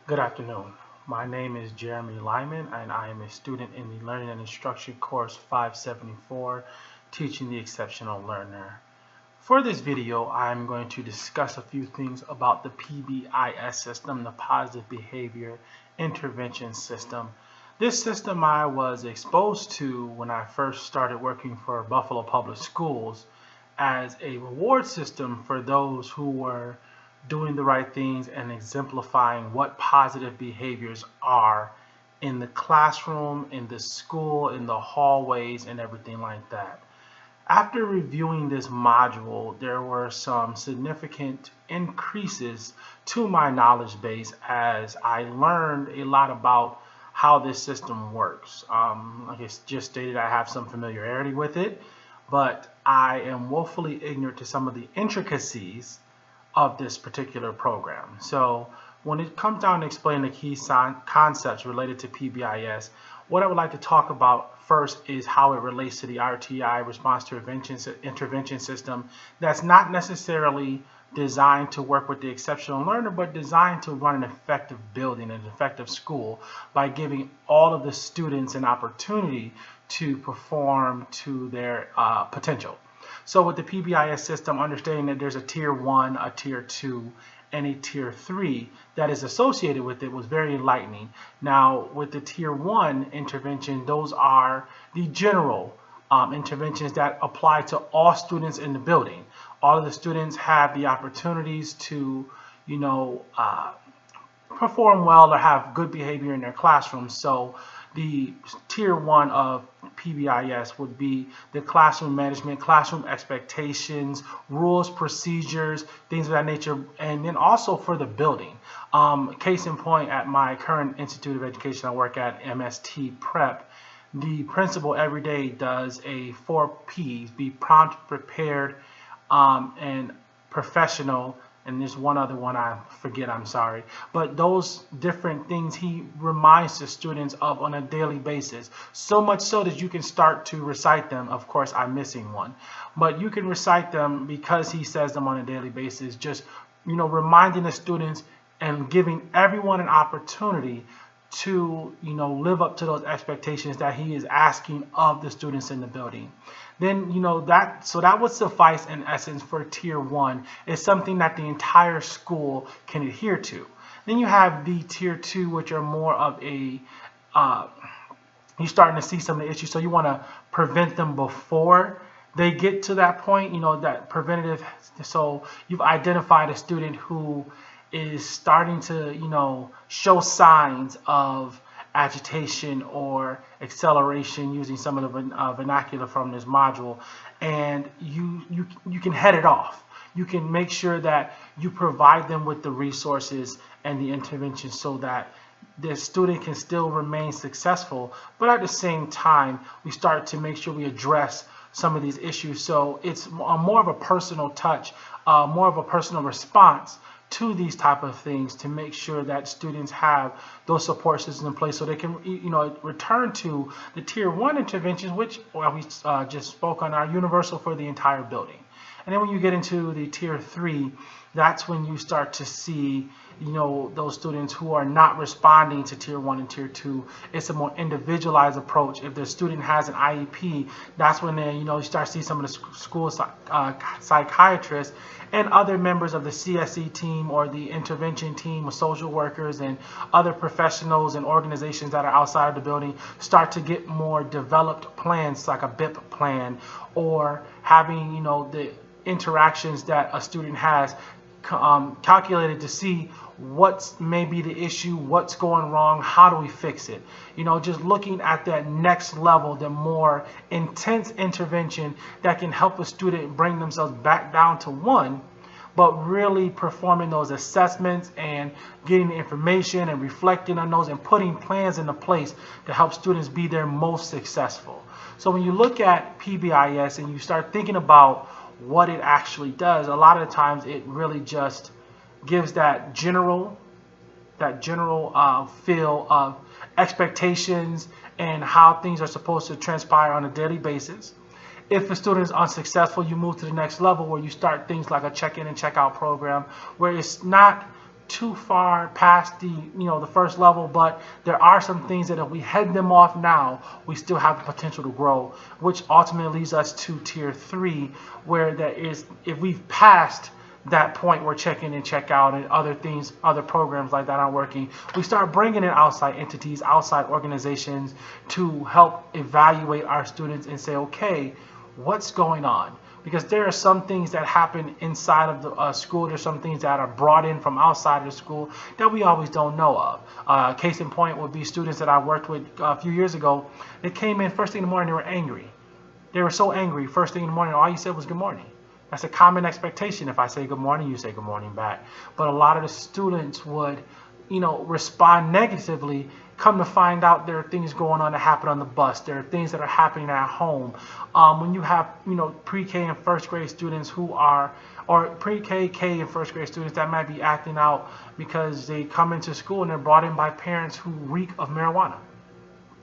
Good afternoon. My name is J.Lyman and I am a student in the Learning and Instruction course 574, Teaching the Exceptional Learner. For this video, I'm going to discuss a few things about the PBIS system, the Positive Behavior Intervention System. This system I was exposed to when I first started working for Buffalo Public Schools as a reward system for those who were doing the right things and exemplifying what positive behaviors are in the classroom, in the school, in the hallways, and everything like that. After reviewing this module, there were some significant increases to my knowledge base as I learned a lot about how this system works. Like I just stated, I have some familiarity with it, but I am woefully ignorant to some of the intricacies of this particular program. So when it comes down to explaining the key concepts related to PBIS, what I would like to talk about first is how it relates to the RTI, Response to Intervention System, that's not necessarily designed to work with the exceptional learner, but designed to run an effective building, an effective school, by giving all of the students an opportunity to perform to their potential. So with the PBIS system, understanding that there's a tier 1, a tier 2, and a tier 3 that is associated with it was very enlightening. Now with the tier 1 intervention, those are the general interventions that apply to all students in the building. All of the students have the opportunities to, perform well or have good behavior in their classroom. So the tier 1 of PBIS would be the classroom management, classroom expectations, rules, procedures, things of that nature, and then also for the building. Case in point, at my current institute of education I work at, MST Prep, the principal every day does a 4 P's, be prompt, prepared, and professional. And there's one other one I forget, I'm sorry. But those different things he reminds the students of on a daily basis. So much so that you can start to recite them. Of course, I'm missing one. But you can recite them because he says them on a daily basis. Just, reminding the students and giving everyone an opportunity to, live up to those expectations that he is asking of the students in the building. Then, that would suffice in essence for tier 1. It's something that the entire school can adhere to. Then you have the tier 2, which are more of a, you're starting to see some of the issues, so you want to prevent them before they get to that point, that preventative. So you've identified a student who is starting to, show signs of agitation or acceleration, using some of the vernacular from this module, and you can head it off. You can make sure that you provide them with the resources and the intervention so that the student can still remain successful, but at the same time we start to make sure we address some of these issues. So it's more of a personal touch, more of a personal response to these type of things, to make sure that students have those support systems in place so they can return to the tier 1 interventions, which we just spoke on, are universal for the entire building. And then when you get into the tier 3, that's when you start to see those students who are not responding to tier 1 and tier 2. It's a more individualized approach. If the student has an IEP, that's when you start to see some of the school psychiatrists and other members of the CSE team or the intervention team of social workers and other professionals and organizations that are outside of the building start to get more developed plans, like a BIP plan, or having the interactions that a student has calculated to see what's maybe the issue, what's going wrong, how do we fix it. Just looking at that next level, the more intense intervention that can help a student bring themselves back down to 1, but really performing those assessments and getting the information and reflecting on those and putting plans into place to help students be their most successful. So when you look at PBIS and you start thinking about what it actually does, a lot of the times it really just gives that general feel of expectations and how things are supposed to transpire on a daily basis. If a student is unsuccessful, you move to the next level where you start things like a check-in and check-out program, where it's not too far past the first level, but there are some things that if we head them off now, we still have the potential to grow, which ultimately leads us to tier 3, where there is, if we've passed that point where check in and check out and other things, other programs like that aren't working, we start bringing in outside entities, outside organizations to help evaluate our students and say, okay, what's going on? Because there are some things that happen inside of the school. There's some things that are brought in from outside of the school that we always don't know of. Case in point would be students that I worked with a few years ago. They came in first thing in the morning, they were angry. They were so angry first thing in the morning, all you said was good morning. That's a common expectation. If I say good morning, you say good morning back. But a lot of the students would, respond negatively. Come to find out there are things going on that happen on the bus. There are things that are happening at home. When you have, pre-K and first grade students who are, or pre-K, K, and first grade students that might be acting out because they come into school and they're brought in by parents who reek of marijuana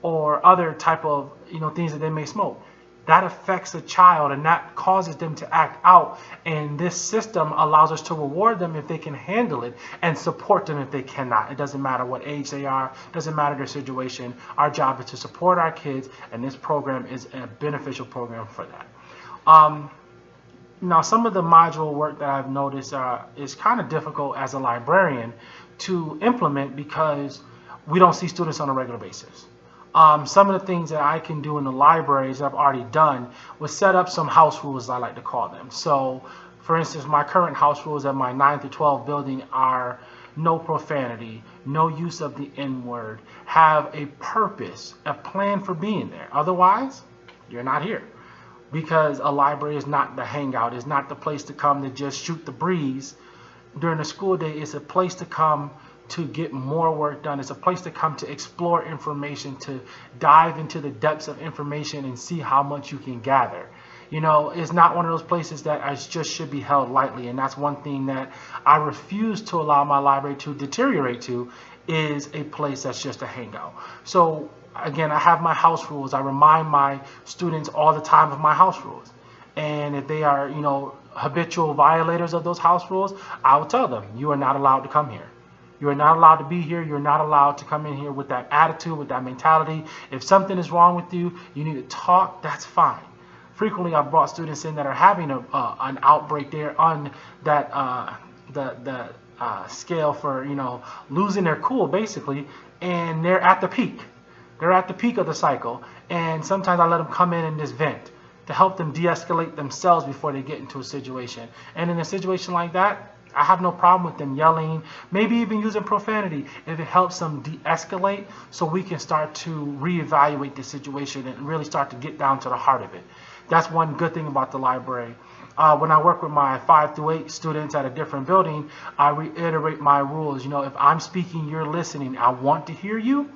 or other type of, things that they may smoke. That affects a child and that causes them to act out, and this system allows us to reward them if they can handle it and support them if they cannot. It doesn't matter what age they are, doesn't matter their situation. Our job is to support our kids, and this program is a beneficial program for that. Now, some of the module work that I've noticed is kind of difficult as a librarian to implement because we don't see students on a regular basis. Some of the things that I can do in the libraries that I've already done was set up some house rules, I like to call them. So, for instance, my current house rules at my 9 through 12 building are no profanity, no use of the N-word, have a purpose, a plan for being there. Otherwise, you're not here. Because a library is not the hangout, it's not the place to come to just shoot the breeze. During the school day, it's a place to come to get more work done. It's a place to come to explore information, to dive into the depths of information and see how much you can gather. It's not one of those places that I just should be held lightly, and that's one thing that I refuse to allow my library to deteriorate to, is a place that's just a hangout. So again, I have my house rules. I remind my students all the time of my house rules, and if they are habitual violators of those house rules, I will tell them, you are not allowed to come here. You are not allowed to be here. You're not allowed to come in here with that attitude, with that mentality. If something is wrong with you, you need to talk, that's fine. Frequently, I've brought students in that are having an outbreak there on that the scale for losing their cool, basically, and they're at the peak. They're at the peak of the cycle, and sometimes I let them come in and just vent to help them de-escalate themselves before they get into a situation. And in a situation like that, I have no problem with them yelling, maybe even using profanity, if it helps them de-escalate so we can start to reevaluate the situation and really start to get down to the heart of it. That's one good thing about the library. When I work with my 5 through 8 students at a different building, I reiterate my rules. If I'm speaking, you're listening. I want to hear you,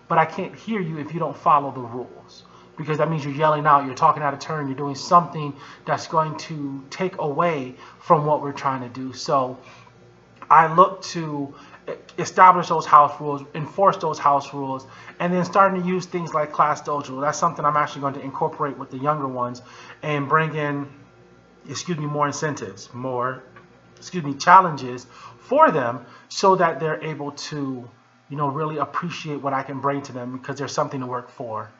but I can't hear you if you don't follow the rules. Because that means you're yelling out, you're talking out of turn, you're doing something that's going to take away from what we're trying to do. So I look to establish those house rules, enforce those house rules, and then starting to use things like class dojo. That's something I'm actually going to incorporate with the younger ones and bring in, more incentives, challenges for them so that they're able to, really appreciate what I can bring to them because there's something to work for.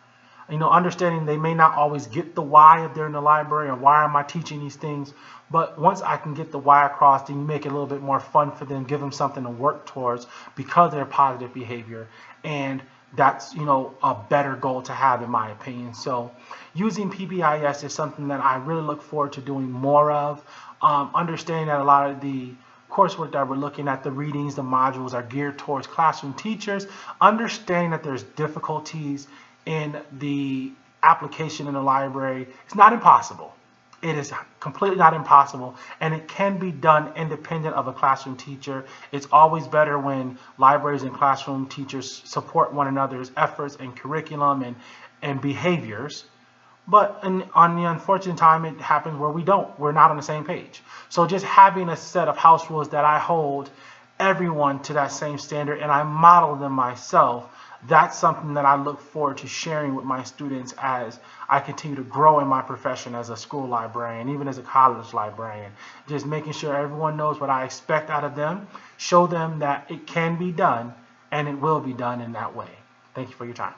Understanding they may not always get the why if they're in the library or why am I teaching these things, but once I can get the why across, then you make it a little bit more fun for them, give them something to work towards because of their positive behavior, and that's a better goal to have in my opinion. So using PBIS is something that I really look forward to doing more of. Understanding that a lot of the coursework that we're looking at, the readings, the modules are geared towards classroom teachers, understanding that there's difficulties in the application in the library. It's not impossible. It is completely not impossible, and it can be done independent of a classroom teacher. It's always better when libraries and classroom teachers support one another's efforts and curriculum and behaviors. But on the unfortunate time, it happens where we're not on the same page. So just having a set of house rules that I hold everyone to that same standard and I model them myself, that's something that I look forward to sharing with my students as I continue to grow in my profession as a school librarian, even as a college librarian. Just making sure everyone knows what I expect out of them, show them that it can be done and it will be done in that way. Thank you for your time.